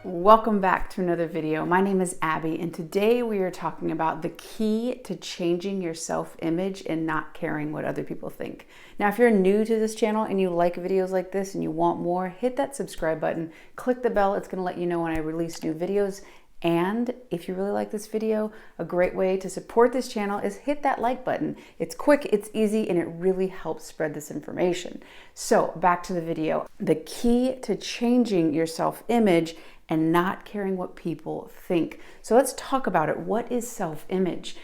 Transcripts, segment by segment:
Welcome back to another video. My name is Abby, and today we are talking about the key to changing your self-image and not caring what other people think. Now, if you're new to this channel and you like videos like this and you want more, hit that subscribe button, click the bell. It's going to let you know when I release new videos. And if you really like this video, a great way to support this channel is hit that like button. It's quick, it's easy, and it really helps spread this information. So back to the video. The key to changing your self-image and not caring what people think. So let's talk about it. What is self-image?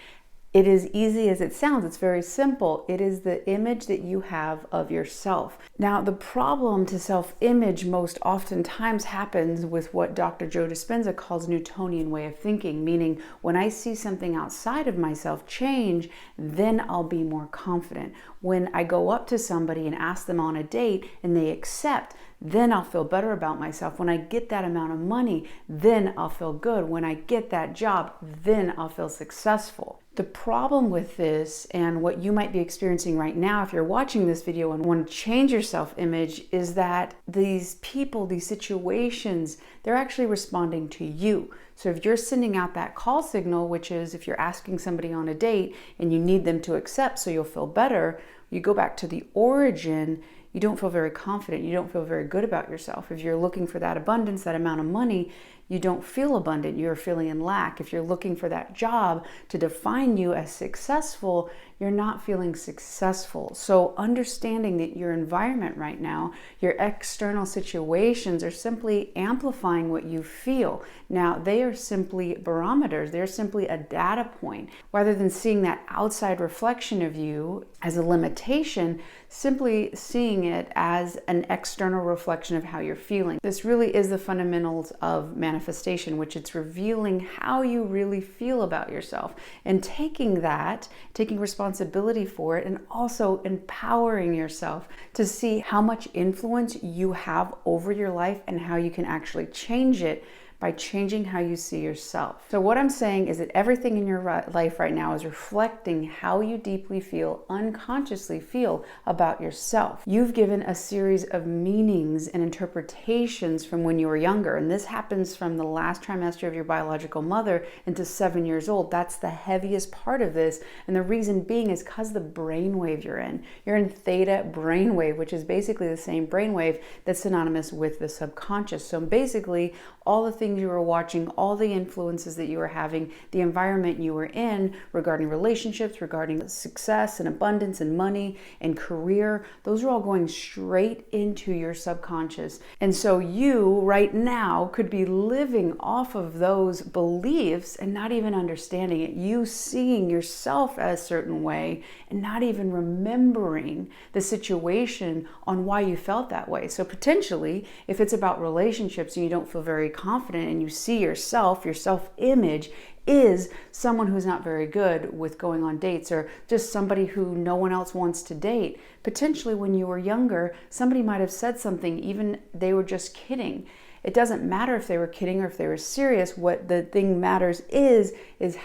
It is easy as it sounds. It's very simple. It is the image that you have of yourself. Now, the problem to self-image most oftentimes happens with what Dr. Joe Dispenza calls Newtonian way of thinking, meaning when I see something outside of myself change, then I'll be more confident. When I go up to somebody and ask them on a date and they accept, then I'll feel better about myself. When I get that amount of money, then I'll feel good. When I get that job, then I'll feel successful. The problem with this, and what you might be experiencing right now if you're watching this video and want to change your self-image, is that these people, these situations, they're actually responding to you. So if you're sending out that call signal, which is if you're asking somebody on a date and you need them to accept so you'll feel better, you go back to the origin, you don't feel very confident. You don't feel very good about yourself. If you're looking for that abundance, that amount of money, you don't feel abundant. You're feeling in lack. If you're looking for that job to define you as successful, you're not feeling successful. So understanding that your environment right now, your external situations are simply amplifying what you feel. Now, they are simply barometers. They're simply a data point. Rather than seeing that outside reflection of you as a limitation, simply seeing it as an external reflection of how you're feeling. This really is the fundamentals of manifestation, which it's revealing how you really feel about yourself and taking responsibility for it, and also empowering yourself to see how much influence you have over your life and how you can actually change it by changing how you see yourself. So what I'm saying is that everything in your life right now is reflecting how you deeply feel, unconsciously feel about yourself. You've given a series of meanings and interpretations from when you were younger, and this happens from the last trimester of your biological mother into 7 years old. That's the heaviest part of this, and the reason being is because the brainwave you're in. You're in theta brainwave, which is basically the same brainwave that's synonymous with the subconscious. So basically, all the things you were watching, all the influences that you were having, the environment you were in regarding relationships, regarding success and abundance and money and career, those are all going straight into your subconscious. And so you right now could be living off of those beliefs and not even understanding it. You seeing yourself a certain way and not even remembering the situation on why you felt that way. So potentially, if it's about relationships and you don't feel very confident and you see yourself, your self-image is someone who's not very good with going on dates, or just somebody who no one else wants to date. Potentially when you were younger, somebody might have said something, even they were just kidding. It doesn't matter if they were kidding or if they were serious. What the thing matters is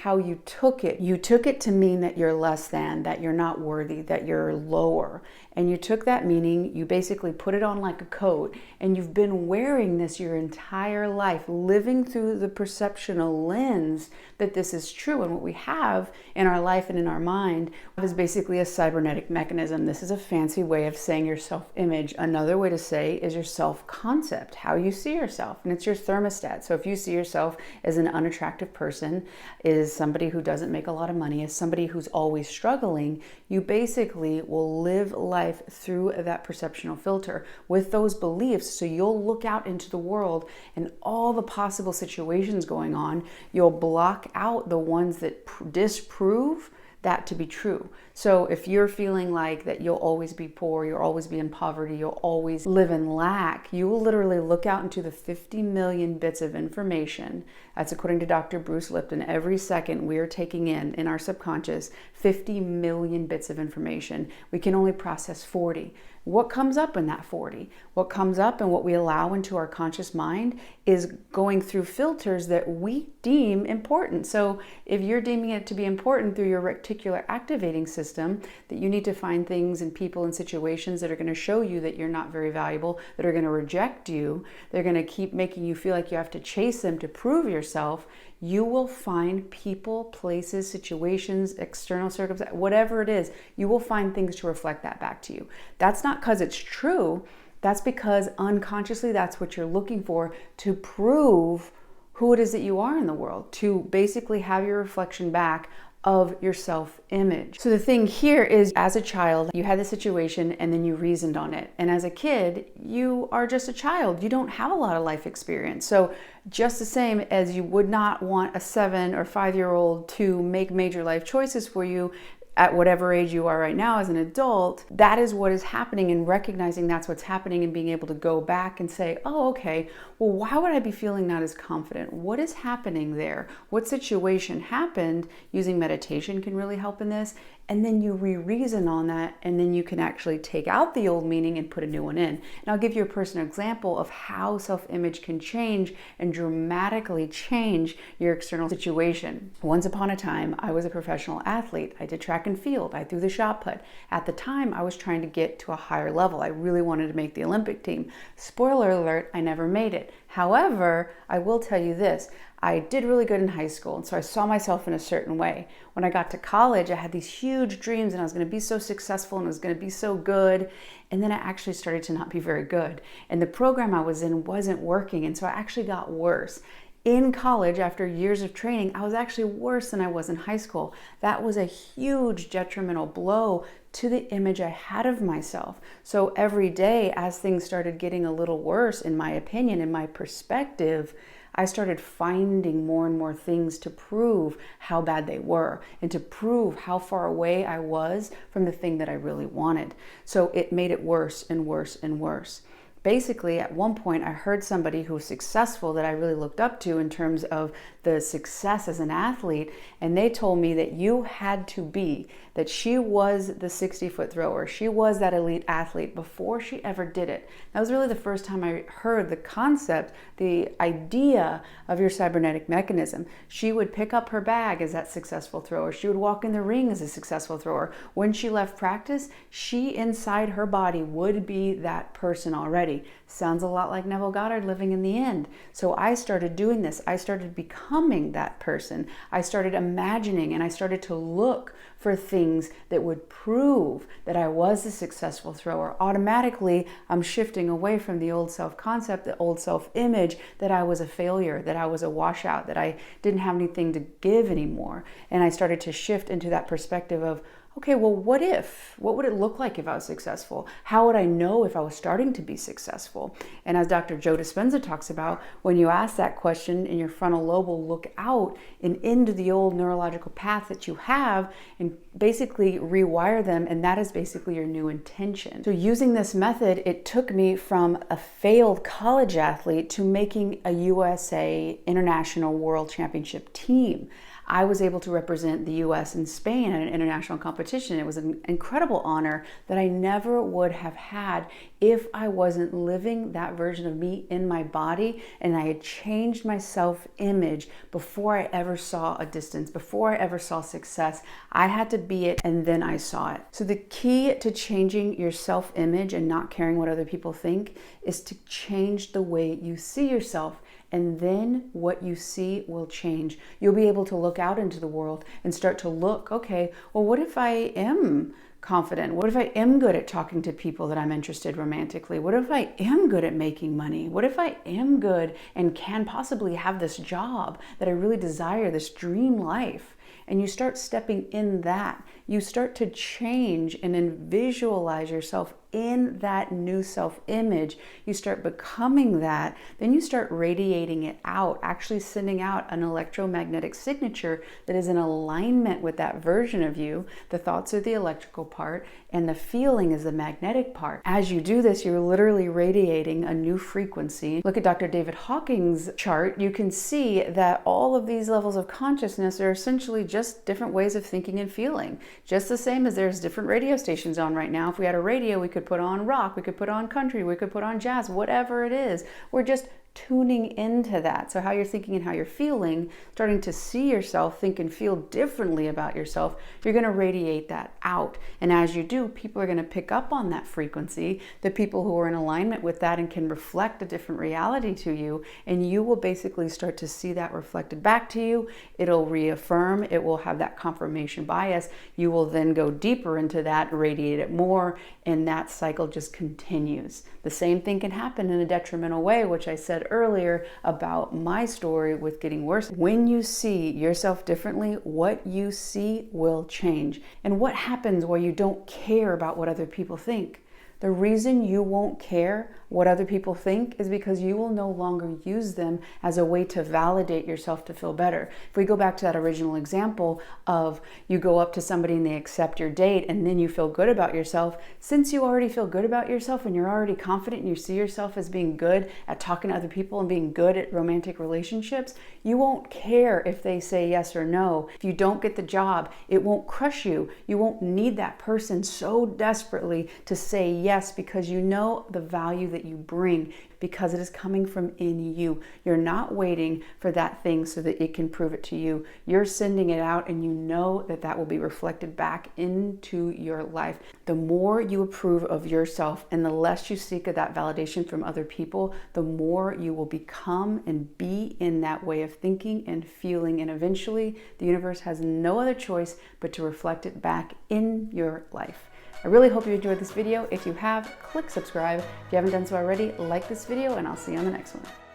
how you took it. You took it to mean that you're less than, that you're not worthy, that you're lower. And you took that meaning, you basically put it on like a coat, and you've been wearing this your entire life, living through the perceptional lens that this is true. And what we have in our life and in our mind is basically a cybernetic mechanism. This is a fancy way of saying your self-image. Another way to say is your self-concept, how you see yourself, and it's your thermostat. So if you see yourself as an unattractive person, is somebody who doesn't make a lot of money, is somebody who's always struggling, you basically will live life through that perceptional filter with those beliefs. So you'll look out into the world and all the possible situations going on, you'll block out the ones that disprove that to be true. So if you're feeling like that you'll always be poor, you'll always be in poverty, you'll always live in lack, you will literally look out into the 50 million bits of information. That's according to Dr. Bruce Lipton. Every second we are taking in our subconscious 50 million bits of information. We can only process 40. What comes up in that 40? What comes up and what we allow into our conscious mind is going through filters that we deem important. So if you're deeming it to be important through your reticular activating system, that you need to find things and people and situations that are going to show you that you're not very valuable, that are going to reject you, they're going to keep making you feel like you have to chase them to prove yourself, you will find people, places, situations, external circumstances, whatever it is, you will find things to reflect that back to you. That's not because it's true. That's because unconsciously that's what you're looking for to prove who it is that you are in the world, to basically have your reflection back of your self-image. So the thing here is, as a child, you had the situation and then you reasoned on it. And as a kid, you are just a child. You don't have a lot of life experience. So just the same as you would not want a 7 or 5-year-old to make major life choices for you, at whatever age you are right now as an adult, that is what is happening, and recognizing that's what's happening and being able to go back and say, oh, okay, well, why would I be feeling not as confident? What is happening there? What situation happened? Using meditation can really help in this. And then you re-reason on that, and then you can actually take out the old meaning and put a new one in. And I'll give you a personal example of how self-image can change and dramatically change your external situation. Once upon a time, I was a professional athlete. I did track and field. I threw the shot put. At the time, I was trying to get to a higher level. I really wanted to make the Olympic team. Spoiler alert, I never made it. However, I will tell you this, I did really good in high school, and so I saw myself in a certain way. When I got to college, I had these huge dreams and I was going to be so successful and I was going to be so good, and then I actually started to not be very good. And the program I was in wasn't working, and so I actually got worse. In college, after years of training, I was actually worse than I was in high school. That was a huge detrimental blow to the image I had of myself. So every day, as things started getting a little worse, in my opinion, in my perspective, I started finding more and more things to prove how bad they were and to prove how far away I was from the thing that I really wanted. So it made it worse and worse and worse. Basically, at one point, I heard somebody who was successful that I really looked up to in terms of the success as an athlete, and they told me that you had to be, that she was the 60-foot thrower. She was that elite athlete before she ever did it. That was really the first time I heard the concept, the idea of your cybernetic mechanism. She would pick up her bag as that successful thrower. She would walk in the ring as a successful thrower. When she left practice, she inside her body would be that person already. Sounds a lot like Neville Goddard living in the end. So I started doing this. I started becoming that person. I started imagining and I started to look for things that would prove that I was a successful thrower. Automatically, I'm shifting away from the old self-concept, the old self-image, that I was a failure, that I was a washout, that I didn't have anything to give anymore. And I started to shift into that perspective of, okay, well, what if? What would it look like if I was successful? How would I know if I was starting to be successful? And as Dr. Joe Dispenza talks about, when you ask that question and your frontal lobe will look out and into the old neurological path that you have and basically rewire them, and that is basically your new intention. So using this method, it took me from a failed college athlete to making a USA International World Championship team. I was able to represent the US and Spain at an international competition. It was an incredible honor that I never would have had if I wasn't living that version of me in my body and I had changed my self-image before I ever saw a distance, before I ever saw success. I had to be it and then I saw it. So the key to changing your self-image and not caring what other people think is to change the way you see yourself. And then what you see will change. You'll be able to look out into the world and start to look, okay, well, what if I am confident? What if I am good at talking to people that I'm interested romantically? What if I am good at making money? What if I am good and can possibly have this job that I really desire, this dream life? And you start stepping in that. You start to change and then visualize yourself in that new self-image. You start becoming that. Then you start radiating it out, actually sending out an electromagnetic signature that is in alignment with that version of you. The thoughts are the electrical part and the feeling is the magnetic part. As you do this, you're literally radiating a new frequency. Look at Dr. David Hawking's chart. You can see that all of these levels of consciousness are essentially just different ways of thinking and feeling. Just the same as there's different radio stations on right now. If we had a radio, we could could put on rock, we could put on country, we could put on jazz, whatever it is. We're just tuning into that. So how you're thinking and how you're feeling, starting to see yourself, think and feel differently about yourself, you're going to radiate that out. And as you do, people are going to pick up on that frequency, the people who are in alignment with that and can reflect a different reality to you. And you will basically start to see that reflected back to you. It'll reaffirm, it will have that confirmation bias. You will then go deeper into that, radiate it more, and that cycle just continues. The same thing can happen in a detrimental way, which I said earlier about my story with getting worse. When you see yourself differently, what you see will change. And what happens where you don't care about what other people think? The reason you won't care what other people think is because you will no longer use them as a way to validate yourself to feel better. If we go back to that original example of you go up to somebody and they accept your date and then you feel good about yourself, since you already feel good about yourself and you're already confident and you see yourself as being good at talking to other people and being good at romantic relationships, you won't care if they say yes or no. If you don't get the job, it won't crush you. You won't need that person so desperately to say yes because you know the value that you bring because it is coming from in you. You're not waiting for that thing so that it can prove it to you. You're sending it out and you know that that will be reflected back into your life. The more you approve of yourself and the less you seek that validation from other people, the more you will become and be in that way of thinking and feeling. And eventually the universe has no other choice but to reflect it back in your life. I really hope you enjoyed this video. If you have, click subscribe. If you haven't done so already, like this video, and I'll see you on the next one.